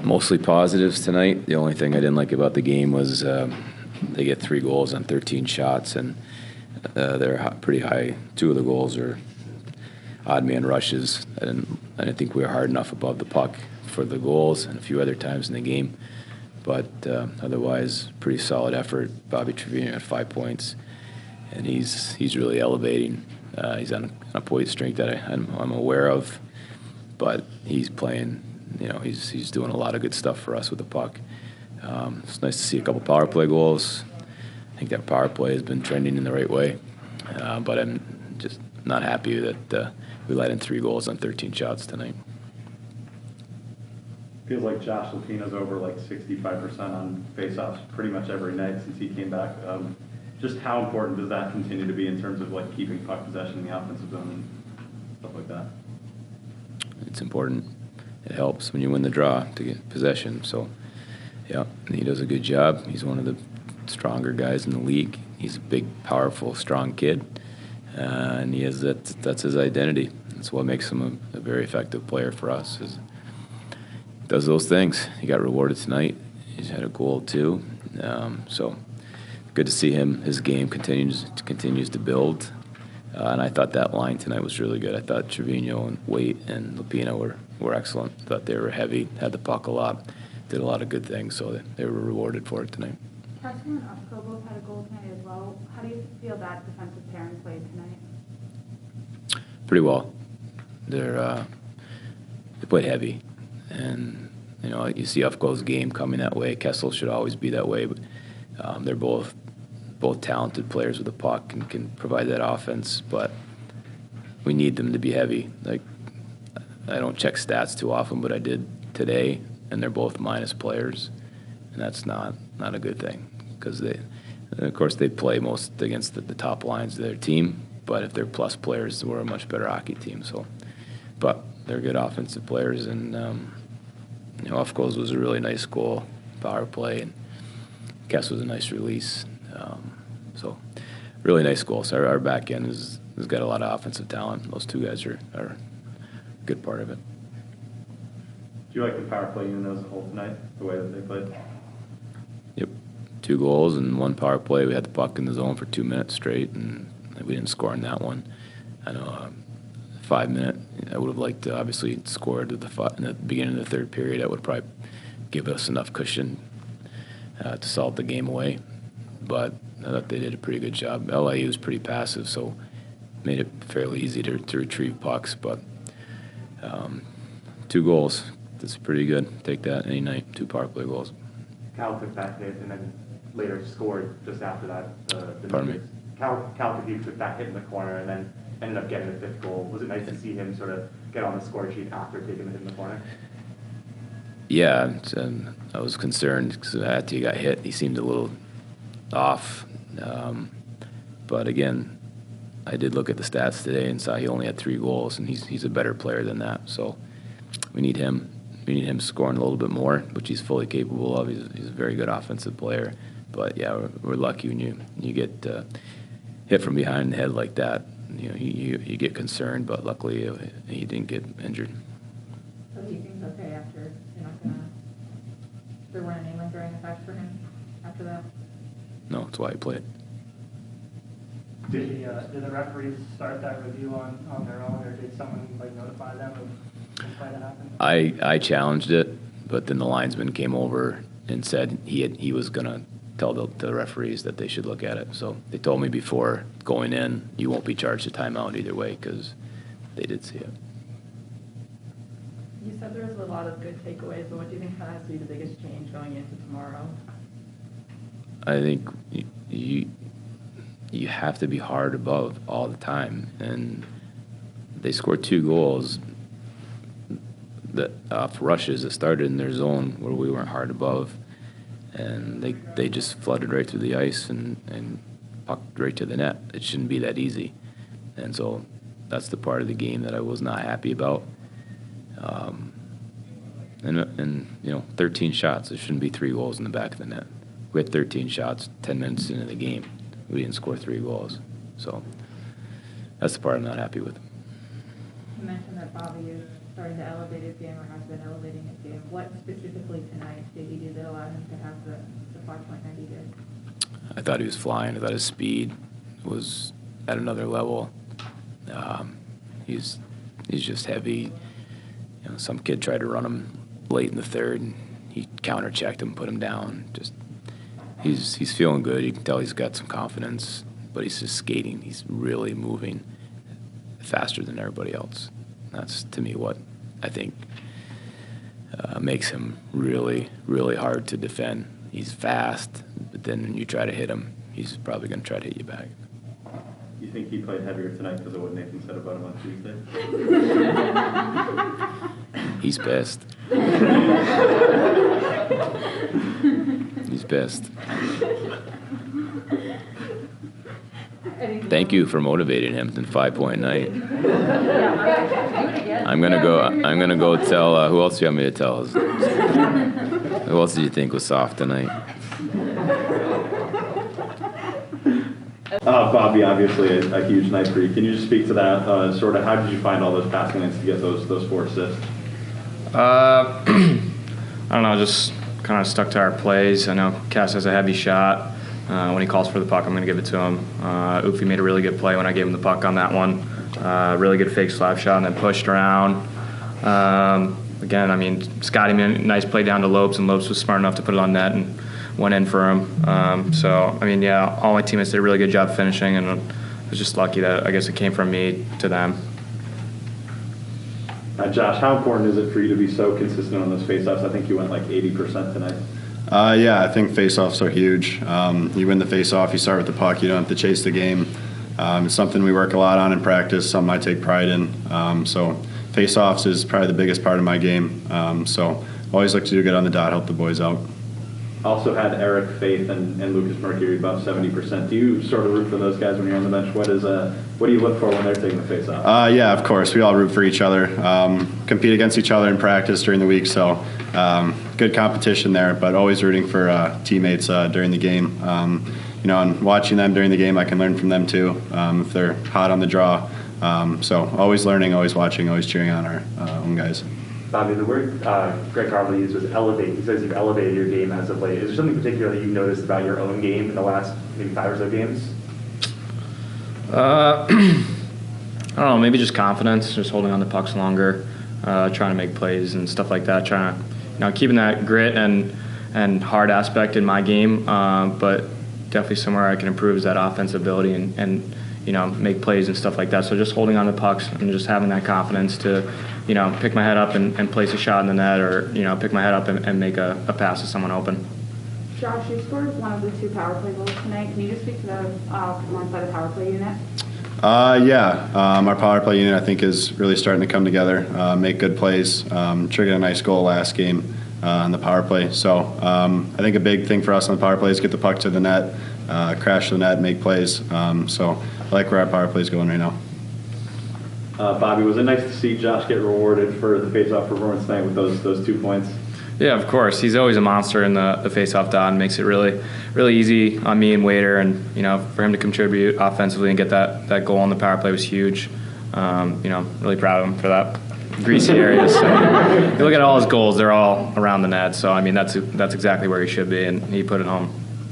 Mostly positives tonight. The only thing I didn't like about the game was they get 3 goals on 13 shots, and they're pretty high. 2 of the goals are odd man rushes. I didn't think we were hard enough above the puck for the goals, and a few other times in the game. But otherwise, pretty solid effort. Bobby Trevino at 5 points, and he's really elevating. He's on a point strength that I'm aware of, but he's playing. He's doing a lot of good stuff for us with the puck. It's nice to see a couple power play goals. I think that power play has been trending in the right way, but I'm just not happy that we let in 3 goals on 13 shots tonight. Feels like Josh Lupino's over like 65% on faceoffs pretty much every night since he came back. Just how important does that continue to be in terms of like keeping puck possession in the offensive zone and stuff like that? It's important. It helps when you win the draw to get possession. So, yeah, he does a good job. He's one of the stronger guys in the league. He's a big, powerful, strong kid, and he has that's his identity. That's what makes him a very effective player for us. He does those things. He got rewarded tonight. He's had a goal too. So good to see him. His game continues to build. And I thought that line tonight was really good. I thought Trevino and Waite and Lupino were excellent. I thought they were heavy, had the puck a lot, did a lot of good things, so they were rewarded for it tonight. Carson and Upco both had a goal tonight as well. How do you feel that defensive pairing played tonight? Pretty well. They played heavy, and you see Upco's game coming that way. Kessel should always be that way, but they're both talented players with the puck and can provide that offense, but we need them to be heavy. Like, I don't check stats too often, but I did today, and they're both minus players, and that's not a good thing because of course they play most against the top lines of their team, but if they're plus players, we're a much better hockey team. So, but they're good offensive players, and Ufko's was a really nice goal, power play, and Kess was a nice release. So really nice goals. Our back end has got a lot of offensive talent. Those 2 guys are a good part of it. Do you like the power play unit as a whole tonight, the way that they played? Yep. 2 goals and 1 power play. We had the puck in the zone for 2 minutes straight, and we didn't score in that one. I know 5 minute, I would have liked to obviously score in the beginning of the 3rd period. That would probably give us enough cushion to salt the game away. But I thought they did a pretty good job. LIU was pretty passive, so made it fairly easy to retrieve pucks. But 2 goals, that's pretty good. Take that any night. 2 power play goals. Cal took that hit and then later scored just after that. Pardon me? Cal took that hit in the corner and then ended up getting the 5th goal. Was it nice to see him sort of get on the score sheet after taking the hit in the corner? Yeah, I was concerned because after he got hit, he seemed a little off. But again, I did look at the stats today and saw he only had 3 goals, and he's a better player than that. So we need him. We need him scoring a little bit more, which he's fully capable of. He's a very good offensive player. But yeah, we're lucky when you get hit from behind the head like that. You get concerned, but luckily he didn't get injured. So do you think it's okay after there weren't any lingering effects for him after that? No, that's why he played. Did the referees start that review on their own, or did someone notify them of why that happened? I challenged it, but then the linesman came over and said he was going to tell the referees that they should look at it. So they told me before going in, you won't be charged a timeout either way because they did see it. You said there was a lot of good takeaways, but what do you think has to be the biggest change going into tomorrow? I think you have to be hard above all the time, and they scored 2 goals that off rushes that started in their zone where we weren't hard above, and they just flooded right through the ice and pucked right to the net. It shouldn't be that easy, and so that's the part of the game that I was not happy about. And 13 shots. It shouldn't be 3 goals in the back of the net. We had 13 shots 10 minutes into the game. We didn't score 3 goals. So that's the part I'm not happy with. You mentioned that Bobby is starting to elevate his game or has been elevating his game. What specifically tonight did he do that allowed him to have the 5.9 he did? I thought he was flying. I thought his speed was at another level. He's just heavy. You know, some kid tried to run him late in the third, and he counter-checked him, put him down. Just he's feeling good. You can tell he's got some confidence, but he's just skating. He's really moving faster than everybody else. That's, to me, what I think makes him really, really hard to defend. He's fast, but then when you try to hit him, he's probably going to try to hit you back. You think he played heavier tonight because of what Nathan said about him on Tuesday? He's pissed. He's pissed. Thank you for motivating him to 5-point night. I'm gonna go tell. Who else do you want me to tell? Who else do you think was soft tonight? Bobby, obviously a huge night for you. Can you just speak to that? Sort of, how did you find all those passing lanes to get those 4 assists? I don't know, just kind of stuck to our plays. I know Cass has a heavy shot. When he calls for the puck, I'm going to give it to him. Oofy made a really good play when I gave him the puck on that one. Really good fake slap shot and then pushed around. Again, I mean, Scotty made a nice play down to Lopes, and Lopes was smart enough to put it on net and went in for him. So, I mean, yeah, all my teammates did a really good job finishing, and I was just lucky that I guess it came from me to them. Josh, how important is it for you to be so consistent on those faceoffs? I think you went like 80% tonight. Yeah, I think faceoffs are huge. You win the faceoff, you start with the puck, you don't have to chase the game. It's something we work a lot on in practice, something I take pride in. So faceoffs is probably the biggest part of my game. So always look to do good on the dot, help the boys out. Also had Eric, Faith, and Lucas Mercury above 70%. Do you sort of root for those guys when you're on the bench? What do you look for when they're taking the face off? Yeah, of course. We all root for each other, compete against each other in practice during the week. So good competition there, but always rooting for teammates during the game. You know, and watching them during the game, I can learn from them too if they're hot on the draw. So always learning, always watching, always cheering on our own guys. Bobby, the word Greg Carvel used was elevate. He says you've elevated your game as of late. Is there something particular that you've noticed about your own game in the last maybe 5 or so games? I don't know, maybe just confidence, just holding on to pucks longer, trying to make plays and stuff like that, trying to, keeping that grit and hard aspect in my game, but definitely somewhere I can improve is that offensive ability and make plays and stuff like that. So just holding on to pucks and just having that confidence to, pick my head up and place a shot in the net, or, pick my head up and make a pass to someone open. Josh, you scored one of the 2 power play goals tonight. Can you just speak to the performance by the power play unit? Yeah, our power play unit I think is really starting to come together, make good plays, triggered a nice goal last game on the power play. So I think a big thing for us on the power play is get the puck to the net, crash the net, make plays. So I like where our power play is going right now. Bobby, was it nice to see Josh get rewarded for the face-off performance tonight with those 2 points? Yeah, of course. He's always a monster in the face-off dot and makes it really, really easy on me and Waiter. And, for him to contribute offensively and get that goal on the power play was huge. Really proud of him for that. Greasy areas. So, if you look at all his goals, they're all around the net. So, I mean, that's exactly where he should be. And he put it home.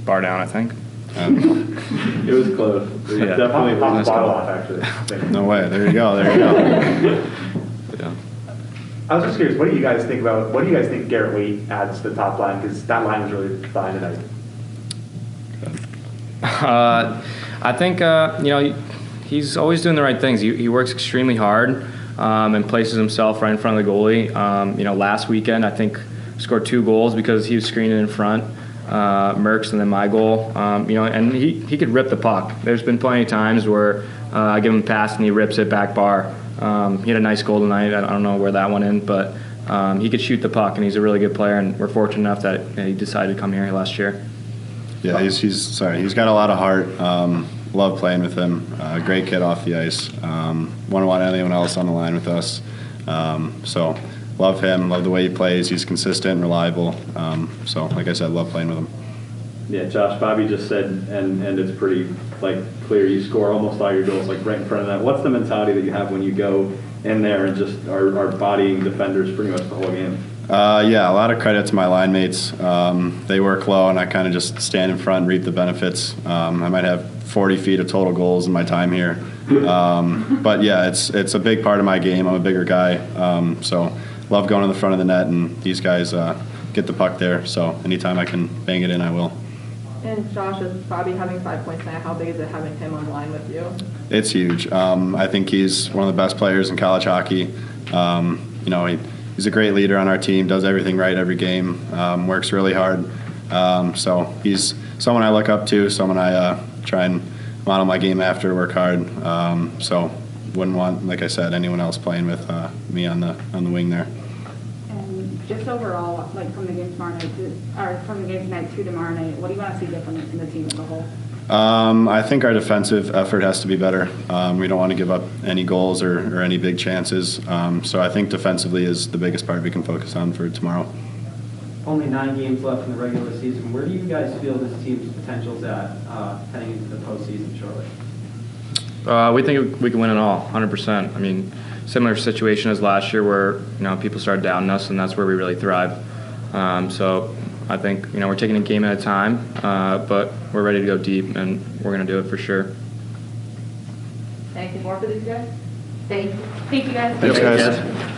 Bar down, I think. It was close. It was definitely Pop the was bottle close. off, actually. No way. There you go. Yeah. I was just curious, what do you guys think Garrett Waite adds to the top line? Because that line was really fine tonight. I think, he's always doing the right things. He works extremely hard and places himself right in front of the goalie. Last weekend, I think, scored 2 goals because he was screening in front. Merckx and then my goal, and he could rip the puck. There's been plenty of times where I give him a pass and he rips it back bar. He had a nice goal tonight. I don't know where that went in, but he could shoot the puck, and he's a really good player, and we're fortunate enough that he decided to come here last year. Yeah, he's got a lot of heart. Love playing with him. Great kid off the ice. Wouldn't want anyone else on the line with us. So love him. Love the way he plays. He's consistent and reliable. So like I said, love playing with him. Yeah, Josh, Bobby just said, and it's pretty clear, you score almost all your goals right in front of that. What's the mentality that you have when you go in there and just are bodying defenders pretty much the whole game. Yeah, a lot of credit to my line mates. They work low, and I kind of just stand in front and reap the benefits. I might have 40 feet of total goals in my time here. But yeah, it's a big part of my game. I'm a bigger guy, so love going to the front of the net, and these guys get the puck there. So anytime I can bang it in, I will. And Josh, is Bobby having 5 points tonight? How big is it having him on the line with you? It's huge. I think he's one of the best players in college hockey. He's a great leader on our team, does everything right every game, works really hard. So he's someone I look up to, someone I try and model my game after, work hard. So wouldn't want, like I said, anyone else playing with me on the wing there. And just overall, like from the game tomorrow night from the game tonight to tomorrow night, what do you want to see different in the team as a whole? I think our defensive effort has to be better. We don't want to give up any goals or any big chances. So I think defensively is the biggest part we can focus on for tomorrow. Only 9 games left in the regular season. Where do you guys feel this team's potential's at heading into the postseason shortly? We think we can win it all, 100%. I mean, similar situation as last year where, people started doubting us, and that's where we really thrive. So I think, we're taking a game at a time, but we're ready to go deep, and we're going to do it for sure. Anything more for these guys? Thank you guys. Thanks, guys.